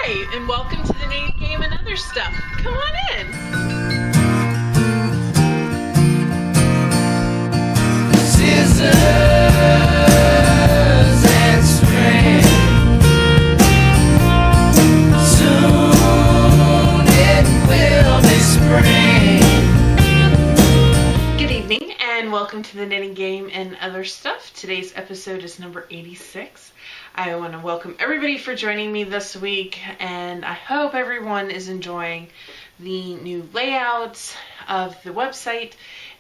Hi, and welcome to the Knitting Game and Other Stuff. Come on in. Scissors and string. Soon it will be spring. Good evening, and welcome to the Knitting Game and Other Stuff. Today's episode is number 86. I want to welcome everybody for joining me this week, and I hope everyone is enjoying the new layouts of the website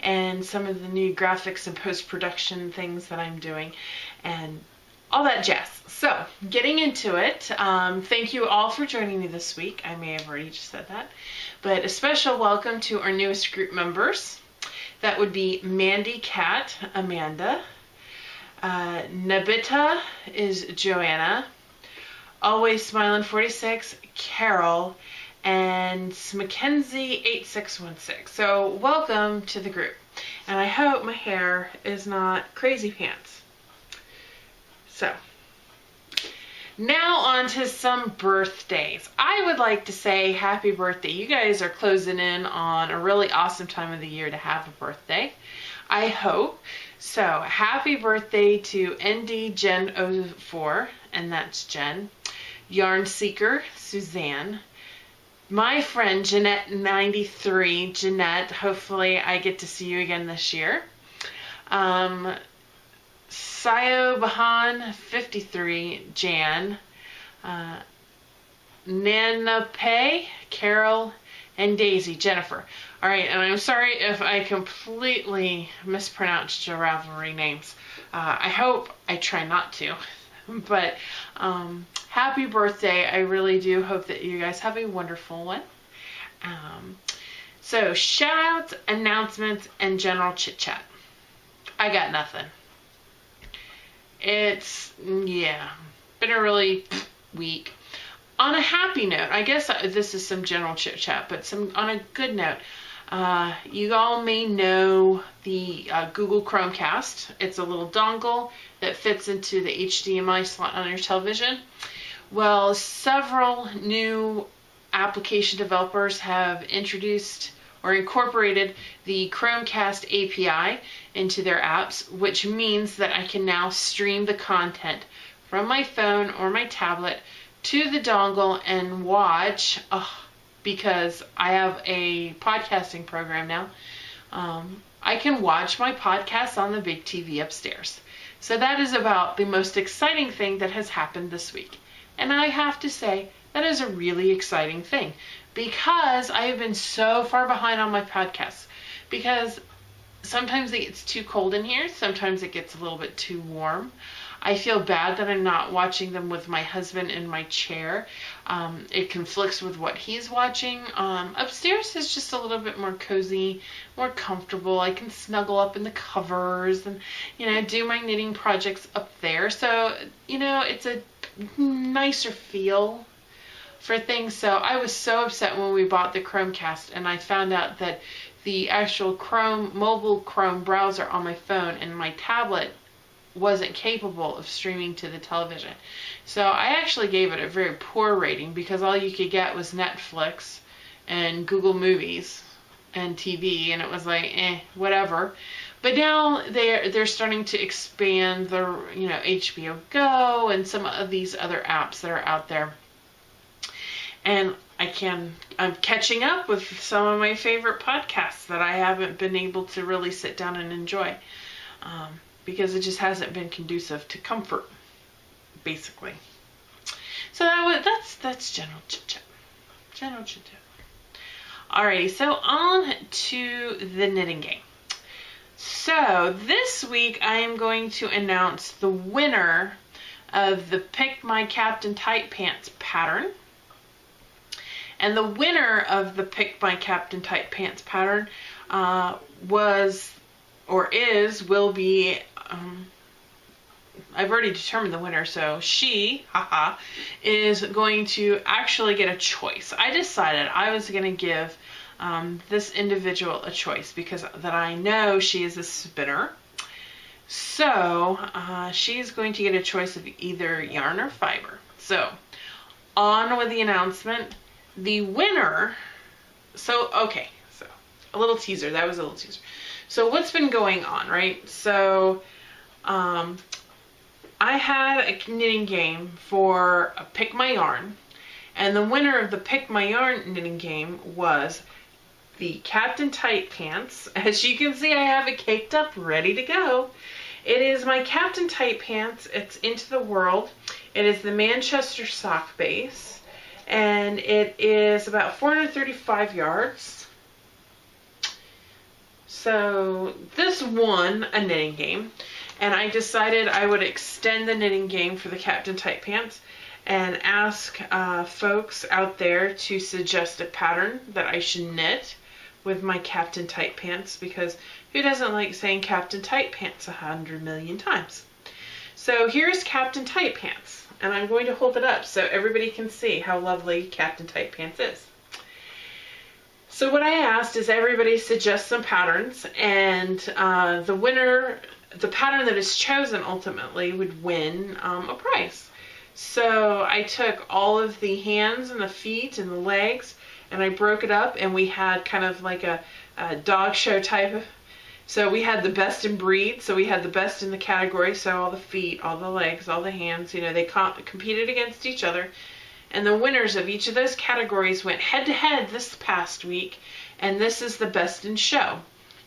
and some of the new graphics and post-production things that I'm doing and all that jazz. So, getting into it, thank you all for joining me this week. I may have already just said that, but a special welcome to our newest group members. That would be Mandy Cat, Amanda. Nabita is Joanna, Always Smiling 46, Carol, and Mackenzie 8616. So welcome to the group, and I hope my hair is not crazy pants. So now on to some birthdays. I would like to say happy birthday. You guys are closing in on a really awesome time of the year to have a birthday, I hope. So, happy birthday to ND Gen 04, and that's Jen. Yarn Seeker, Suzanne. My friend Jeanette 93, Jeanette, hopefully I get to see you again this year. Sayo Bahan 53, Jan. Nana Pei, Carol, and Daisy, Jennifer. All right, and I'm sorry if I completely mispronounced your Ravelry names. I hope I try not to, but happy birthday. I really do hope that you guys have a wonderful one. So shout outs, announcements, and general chit chat. I got nothing. It's, been a really week. On a happy note, I guess this is some general chit chat, but on a good note, you all may know the Google Chromecast. It's a little dongle that fits into the HDMI slot on your television. Well, several new application developers have introduced or incorporated the Chromecast API into their apps, which means that I can now stream the content from my phone or my tablet to the dongle and watch, because I have a podcasting program now, I can watch my podcast on the big TV upstairs. So that is about the most exciting thing that has happened this week. And I have to say, that is a really exciting thing, because I have been so far behind on my podcasts, because sometimes it gets too cold in here, sometimes it gets a little bit too warm. I feel bad that I'm not watching them with my husband in my chair. It conflicts with what he's watching. Upstairs is just a little bit more cozy, more comfortable. I can snuggle up in the covers and, do my knitting projects up there. So, it's a nicer feel for things. So I was so upset when we bought the Chromecast and I found out that the actual mobile Chrome browser on my phone and my tablet wasn't capable of streaming to the television. So I actually gave it a very poor rating, because all you could get was Netflix and Google Movies and TV, and it was like, whatever. But now they're starting to expand the, HBO Go and some of these other apps that are out there. And I'm catching up with some of my favorite podcasts that I haven't been able to really sit down and enjoy. Because it just hasn't been conducive to comfort, basically. So that's general chit chat. General chit chat. Alrighty, so on to the knitting game. So this week I am going to announce the winner of the Pick My Captain Tightpants pattern. And the winner of the Pick My Captain Tightpants pattern will be, I've already determined the winner, so she, is going to actually get a choice. I decided I was going to give this individual a choice, because that I know she is a spinner. So she's going to get a choice of either yarn or fiber. So on with the announcement. The winner, so a little teaser. That was a little teaser. So what's been going on, right? So I had a knitting game for Pick My Yarn, and the winner of the Pick My Yarn knitting game was the Captain Tightpants. As you can see, I have it caked up, ready to go. It is my Captain Tightpants. It's Into the World. It is the Manchester sock base, and it is about 435 yards. So this won a knitting game, and I decided I would extend the knitting game for the Captain Tightpants and ask folks out there to suggest a pattern that I should knit with my Captain Tightpants, because who doesn't like saying Captain Tightpants 100 million times? So here's Captain Tightpants, and I'm going to hold it up so everybody can see how lovely Captain Tightpants is. So what I asked is everybody suggest some patterns, and the winner, the pattern that is chosen ultimately, would win a prize. So I took all of the hands and the feet and the legs, and I broke it up, and we had kind of like a dog show type of, so we had the best in breed, so we had the best in the category, so all the feet, all the legs, all the hands, you know, they competed against each other, and the winners of each of those categories went head to head this past week, and this is the best in show.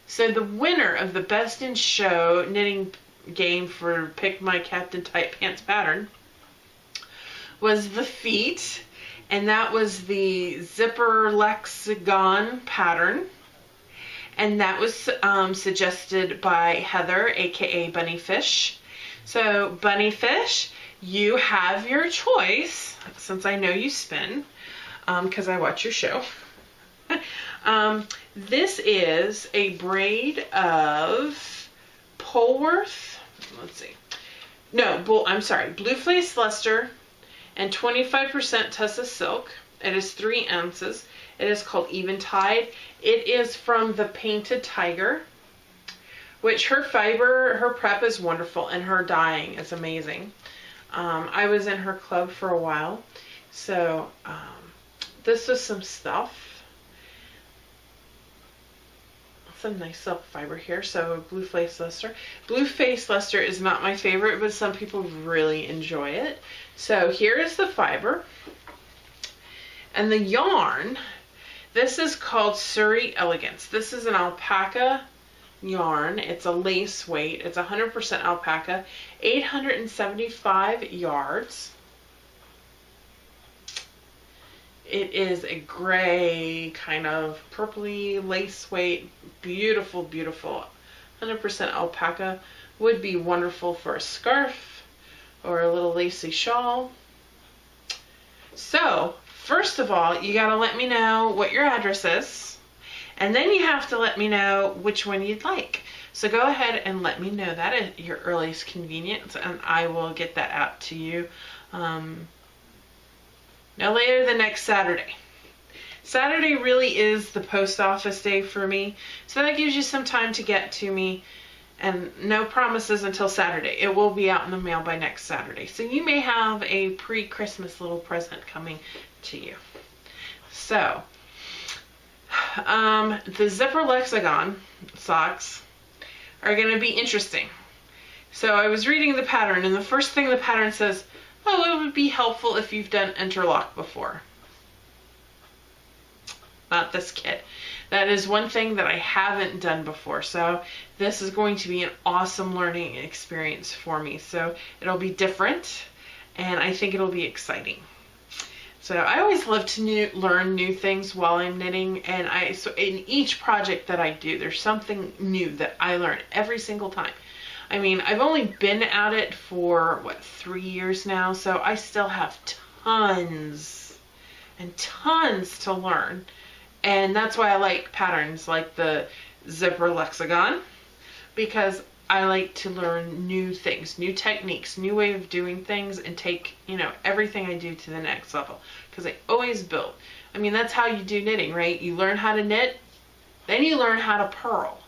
So the winner of the best in show knitting game for Pick My Captain Tightpants pattern was the feet, and that was the Zipper Lexicon pattern, and that was suggested by Heather, aka Bunnyfish. So Bunnyfish, you have your choice, since I know you spin, because I watch your show. This is a braid of Polworth, let's see, no, I'm sorry, Blue Fleece Luster and 25% Tussa silk. It is 3 ounces. It is called Eventide. It is from the Painted Tiger, which her fiber, her prep is wonderful, and her dyeing is amazing. I was in her club for a while, so this was some stuff. Some nice silk fiber here. So Blue Face Luster. Blue Face Luster is not my favorite, but some people really enjoy it. So here is the fiber. And the yarn, this is called Surrey Elegance. This is an alpaca yarn. It's a lace weight. It's 100% alpaca. 875 yards. It is a gray, kind of purpley lace weight. Beautiful, beautiful. 100% alpaca. Would be wonderful for a scarf or a little lacy shawl. So, first of all, you gotta let me know what your address is. And then you have to let me know which one you'd like. So go ahead and let me know that at your earliest convenience, and I will get that out to you no later than next Saturday. Saturday really is the post office day for me, so that gives you some time to get to me, and no promises until Saturday. It will be out in the mail by next Saturday, so you may have a pre-Christmas little present coming to you. So, the Zipper Lexicon socks are going to be interesting. So I was reading the pattern, and the first thing the pattern says, oh, it would be helpful if you've done interlock before. Not this kit. That is one thing that I haven't done before. So this is going to be an awesome learning experience for me. So it'll be different, and I think it'll be exciting. So I always love to learn new things while I'm knitting, and so in each project that I do, there's something new that I learn every single time. I mean, I've only been at it for, 3 years now, so I still have tons and tons to learn. And that's why I like patterns like the Zipper Lexicon, because I like to learn new things, new techniques, new way of doing things, and take, everything I do to the next level, because I always build. I mean, that's how you do knitting, right? You learn how to knit, then you learn how to purl.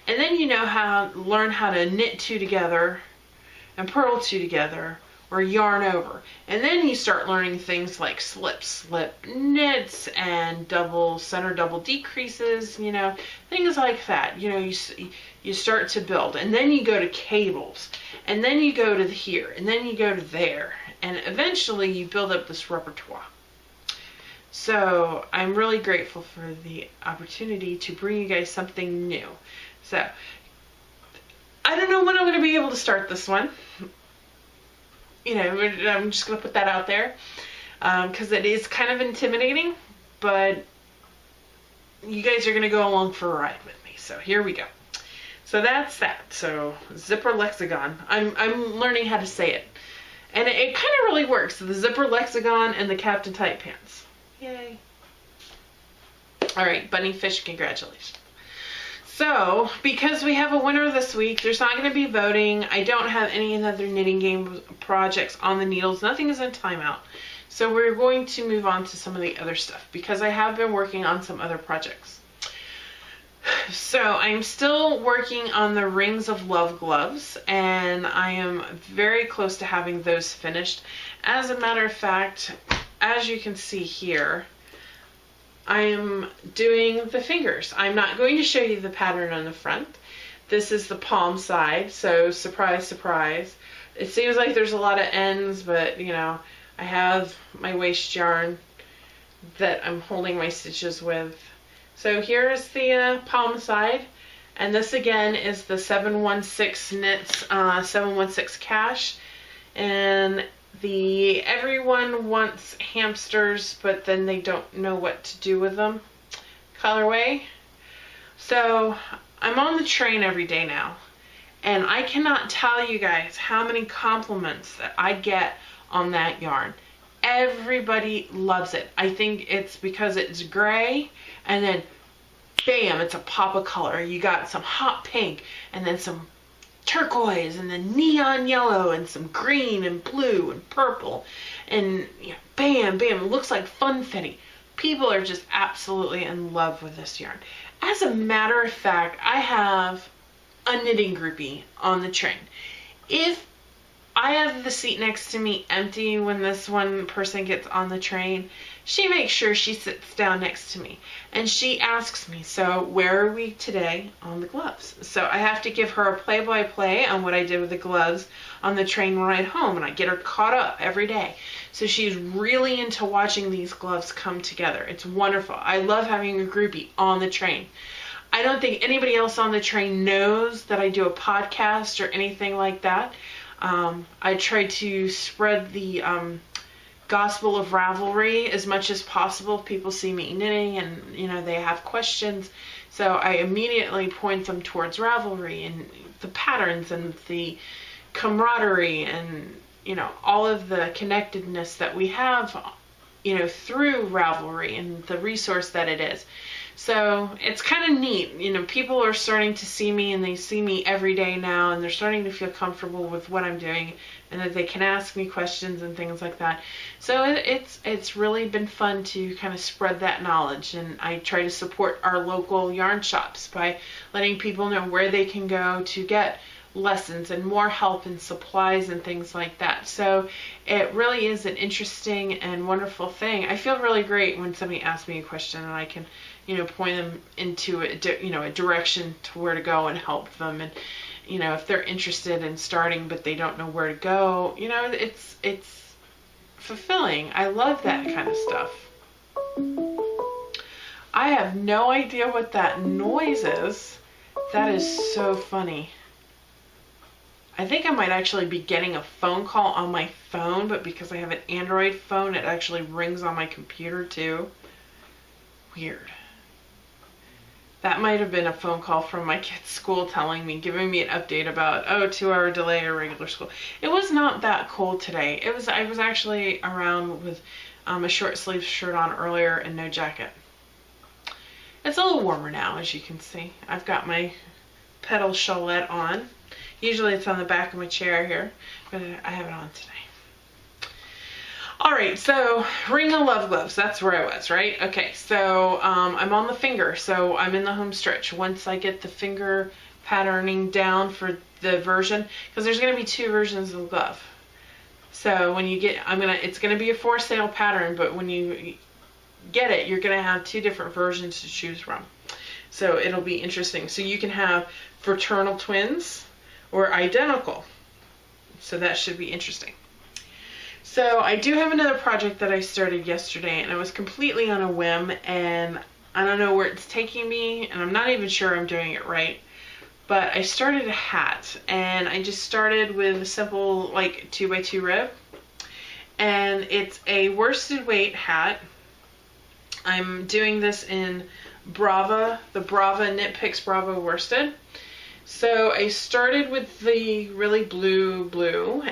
And then you learn how to knit 2 together and purl 2 together, or yarn over. And then you start learning things like slip knits and center double decreases, you know, things like that. You know, you start to build, and then you go to cables, and then you go to here, and then you go to there, and eventually you build up this repertoire. So I'm really grateful for the opportunity to bring you guys something new. So I don't know when I'm going to be able to start this one. You know, I'm just going to put that out there because it is kind of intimidating, but you guys are going to go along for a ride with me. So here we go. So that's that. So zipper lexicon. I'm learning how to say it, and it kind of really works. The zipper lexicon and the Captain Tightpants. Yay. All right, bunny fish, congratulations. So, because we have a winner this week, there's not going to be voting. I don't have any other knitting game projects on the needles. Nothing is in timeout. So we're going to move on to some of the other stuff because I have been working on some other projects. So I'm still working on the Rings of Love gloves, and I am very close to having those finished. As a matter of fact, as you can see here, I am doing the fingers. I'm not going to show you the pattern on the front. This is the palm side, so surprise, surprise. It seems like there's a lot of ends, but you know, I have my waste yarn that I'm holding my stitches with. So here's the palm side, and this again is the 716 knits 716 cash, and the everyone wants hamsters but then they don't know what to do with them colorway. So I'm on the train every day now, and I cannot tell you guys how many compliments that I get on that yarn. Everybody loves it. I think it's because it's gray, and then bam, it's a pop of color. You got some hot pink, and then some turquoise, and then neon yellow, and some green and blue and purple, and you know, bam, bam, it looks like funfetti. People are just absolutely in love with this yarn. As a matter of fact, I have a knitting groupie on the train. If I have the seat next to me empty when this one person gets on the train, she makes sure she sits down next to me, and she asks me, so where are we today on the gloves? So I have to give her a play-by-play on what I did with the gloves on the train ride home, and I get her caught up every day. So she's really into watching these gloves come together. It's wonderful. I love having a groupie on the train. I don't think anybody else on the train knows that I do a podcast or anything like that. I try to spread the gospel of Ravelry as much as possible. People see me knitting and, you know, they have questions. So I immediately point them towards Ravelry and the patterns and the camaraderie and, you know, all of the connectedness that we have, you know, through Ravelry and the resource that it is. So it's kind of neat. You know, people are starting to see me, and they see me every day now, and they're starting to feel comfortable with what I'm doing, and that they can ask me questions and things like that. So it's really been fun to kind of spread that knowledge, and I try to support our local yarn shops by letting people know where they can go to get lessons and more help and supplies and things like that. So it really is an interesting and wonderful thing. I feel really great when somebody asks me a question and I can, you know, point them into a direction to where to go and help them. And, you know, if they're interested in starting but they don't know where to go, you know, it's fulfilling. I love that kind of stuff. I have no idea what that noise is. That is so funny. I think I might actually be getting a phone call on my phone, but because I have an Android phone, it actually rings on my computer too. Weird. That might have been a phone call from my kid's school giving me an update about, 2-hour delay at regular school. It was not that cold today. I was actually around with a short sleeve shirt on earlier and no jacket. It's a little warmer now, as you can see. I've got my petal chalette on. Usually it's on the back of my chair here, but I have it on today. Alright, so Ring of Love gloves, that's where I was, right? Okay, so I'm on the finger, so I'm in the home stretch. Once I get the finger patterning down for the version, because there's going to be 2 versions of the glove. So when you get, it's gonna be a for sale pattern, but when you get it, you're gonna have 2 different versions to choose from. So it'll be interesting. So you can have fraternal twins or identical. So that should be interesting. So I do have another project that I started yesterday, and it was completely on a whim, and I don't know where it's taking me, and I'm not even sure I'm doing it right. But I started a hat, and I just started with a simple like 2x2 rib, and it's a worsted weight hat. I'm doing this in Brava, the Brava Knit Picks Brava worsted. So I started with the really blue,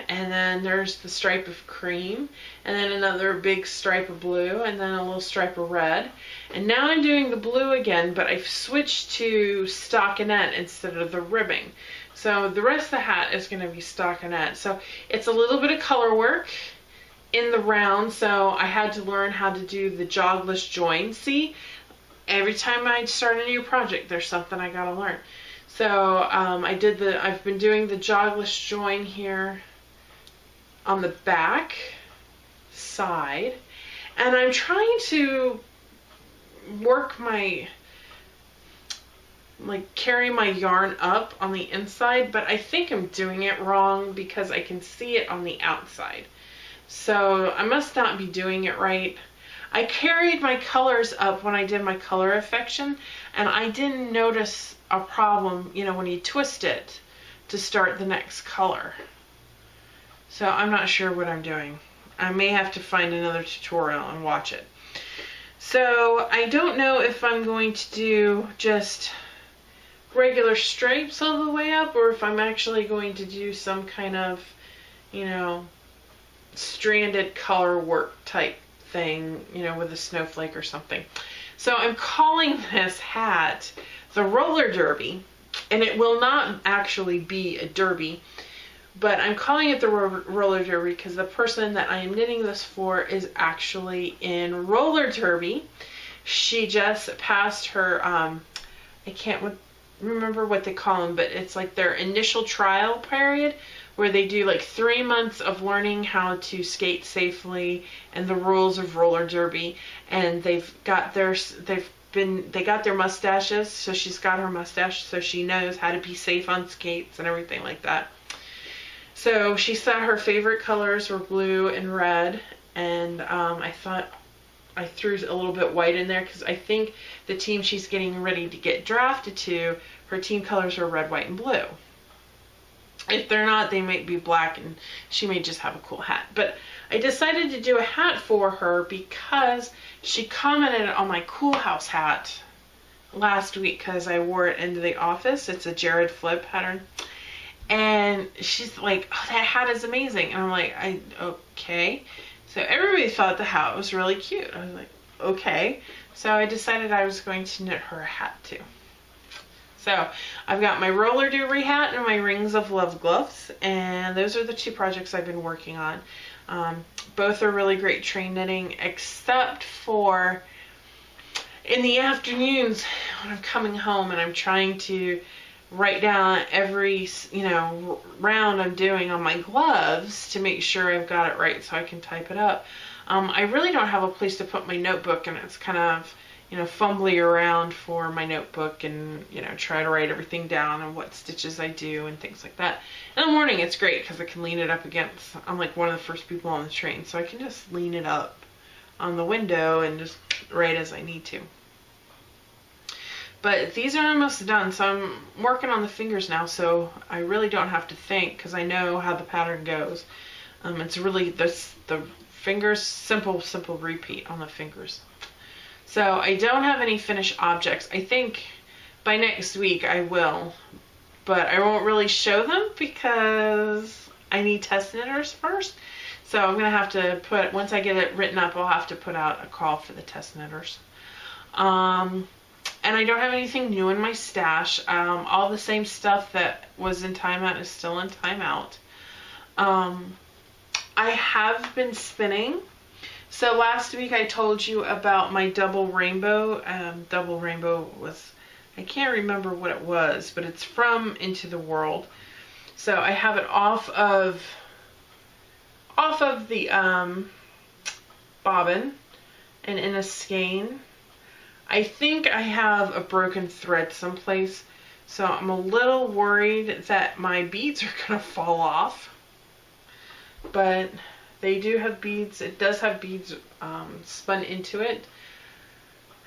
and then there's the stripe of cream, and then another big stripe of blue, and then a little stripe of red. And now I'm doing the blue again, but I've switched to stockinette instead of the ribbing. So the rest of the hat is going to be stockinette. So it's a little bit of color work in the round, so I had to learn how to do the jogless join. See, every time I start a new project, there's something I gotta learn. So I've been doing the jogless join here on the back side, and I'm trying to work carry my yarn up on the inside, but I think I'm doing it wrong because I can see it on the outside. So I must not be doing it right. I carried my colors up when I did my color affection, and I didn't notice a problem, when you twist it to start the next color. So I'm not sure what I'm doing. I may have to find another tutorial and watch it. So I don't know if I'm going to do just regular stripes all the way up, or if I'm actually going to do some kind of, stranded color work type thing, with a snowflake or something. So I'm calling this hat the roller derby, and it will not actually be a derby, but I'm calling it the roller derby because the person that I am knitting this for is actually in roller derby. She just passed her, I can't remember what they call them, but it's like their initial trial period, where they do like 3 months of learning how to skate safely and the rules of roller derby. And they got their mustaches, so she's got her mustache, so she knows how to be safe on skates and everything like that. So she said her favorite colors were blue and red, and I thought I threw a little bit white in there because I think the team she's getting ready to get drafted to, her team colors are red, white, and blue. If they're not, they might be black, and she may just have a cool hat. But I decided to do a hat for her because she commented on my Cool House hat last week because I wore it into the office. It's a Jared Flip pattern. And she's like, "Oh, that hat is amazing." And I'm like, okay. So everybody thought the hat was really cute. I was like, okay. So I decided I was going to knit her a hat too. So I've got my roller derby hat and my Rings of Love gloves, and those are the 2 projects I've been working on. Both are really great train knitting, except for in the afternoons when I'm coming home and I'm trying to write down every round I'm doing on my gloves to make sure I've got it right so I can type it up. I really don't have a place to put my notebook, and it's kind of fumbly around for my notebook and, try to write everything down and what stitches I do and things like that. In the morning, it's great because I can lean it up against, I'm like one of the first people on the train, so I can just lean it up on the window and just write as I need to. But these are almost done, so I'm working on the fingers now, so I really don't have to think because I know how the pattern goes. It's really the fingers, simple repeat on the fingers. So I don't have any finished objects. I think by next week I will, but I won't really show them because I need test knitters first. So I'm going to have to once I get it written up, I'll have to put out a call for the test knitters. And I don't have anything new in my stash. All the same stuff that was in timeout is still in timeout. I have been spinning. So last week I told you about my double rainbow. Double rainbow was, I can't remember what it was, but it's from Into the World. So I have it off off of the bobbin and in a skein. I think I have a broken thread someplace, so I'm a little worried that my beads are gonna fall off, but they do have beads. It does have beads spun into it.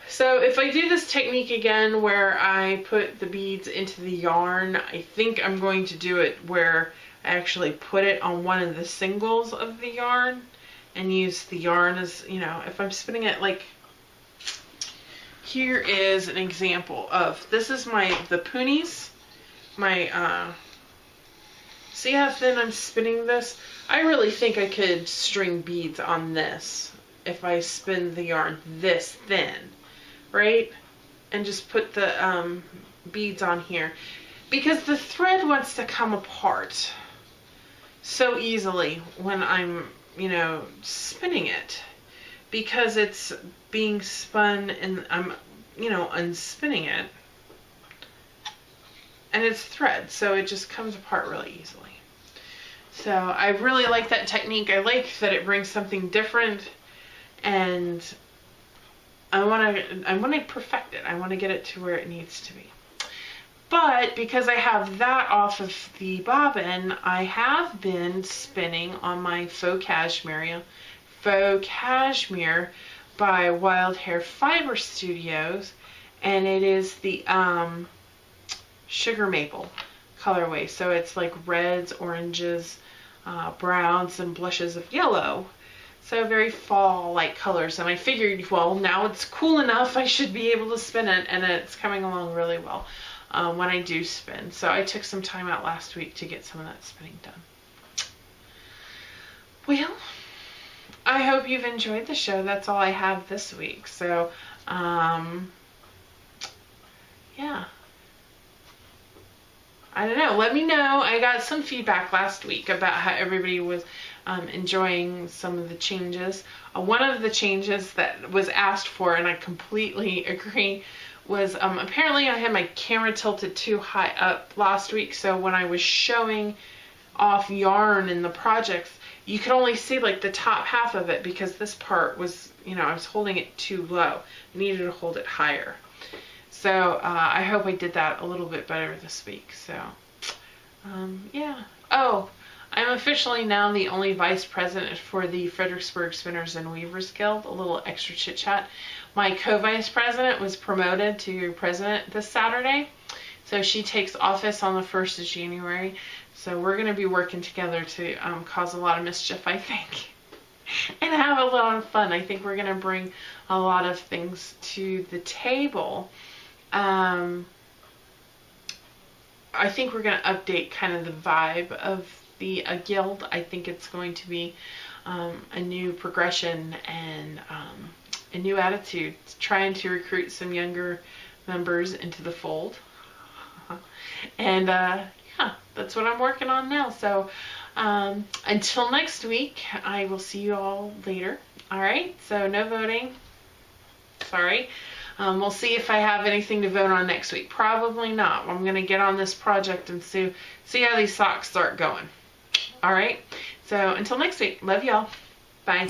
So if I do this technique again where I put the beads into the yarn, I think I'm going to do it where I actually put it on one of the singles of the yarn and use the yarn as, you know, if I'm spinning it, like, here is an example of, this is the ponies, see how thin I'm spinning this? I really think I could string beads on this if I spin the yarn this thin, right? And just put the beads on here, because the thread wants to come apart so easily when I'm, you know, spinning it, because it's being spun and I'm, you know, unspinning it, and it's thread, so it just comes apart really easily. So I really like that technique. I like that it brings something different, and I want to perfect it. I want to get it to where it needs to be. But because I have that off of the bobbin, I have been spinning on my faux cashmere by Wild Hair Fiber Studios, and it is the sugar maple colorway. So it's like reds, oranges, browns, and blushes of yellow. So very fall-like colors, and I figured, well, now it's cool enough, I should be able to spin it, and it's coming along really well when I do spin. So I took some time out last week to get some of that spinning done. Well, I hope you've enjoyed the show. That's all I have this week. So, yeah. I don't know. Let me know. I got some feedback last week about how everybody was enjoying some of the changes. One of the changes that was asked for, and I completely agree, was apparently I had my camera tilted too high up last week, so when I was showing off yarn in the projects, you could only see like the top half of it, because this part was, you know, I was holding it too low. I needed to hold it higher. So I hope I did that a little bit better this week. So yeah. Oh, I'm officially now the only vice president for the Fredericksburg Spinners and Weavers Guild. A little extra chit chat. My co-vice president was promoted to president this Saturday, so she takes office on the 1st of January. So we're going to be working together to cause a lot of mischief, I think, and have a lot of fun. I think we're going to bring a lot of things to the table. I think we're going to update kind of the vibe of the guild. I think it's going to be a new progression and a new attitude, trying to recruit some younger members into the fold. And yeah, that's what I'm working on now. So until next week, I will see you all later. All right, so no voting. Sorry. We'll see if I have anything to vote on next week. Probably not. I'm going to get on this project and see how these socks start going. All right. So until next week, love y'all. Bye.